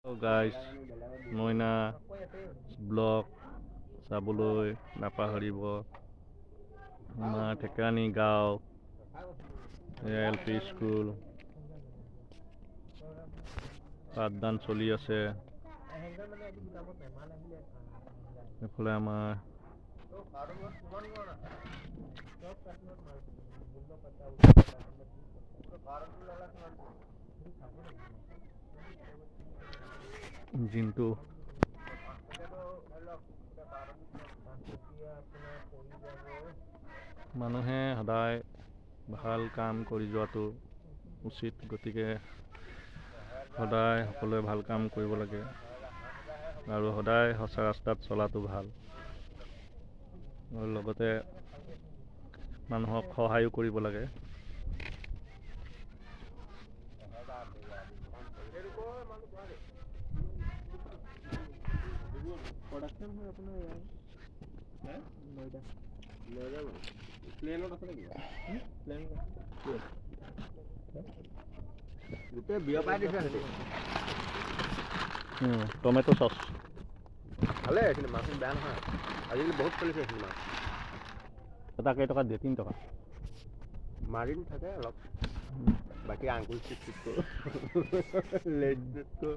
Hello guys, মইনা blog চাবলৈ নাপাহৰিব। আমাৰ ঠেকানী গাঁও LP স্কুল পাঠদান চলি আছে। এইফালে আমাৰ জিন্তু মানুহে সদায় ভাল কাম কৰি যোৱাটো উচিত, গতিকে সদায় সকলোৱে ভাল কাম কৰিব লাগে আৰু সদায় সঁচা ৰাস্তাত চলাটো ভাল, আৰু লগতে মানুহক সহায়ো কৰিব লাগে। টমেটো চচ ভালে এইখিনি মাছখিনি বেয়া নহয়। আজিকালি বহুত চলিছে এইখিনি মাছ। এটা কেইটকা দিয়ে? 3 টকা। মাৰিন থাকে অলপ, বাকী আঙুল চিপটো লেজটো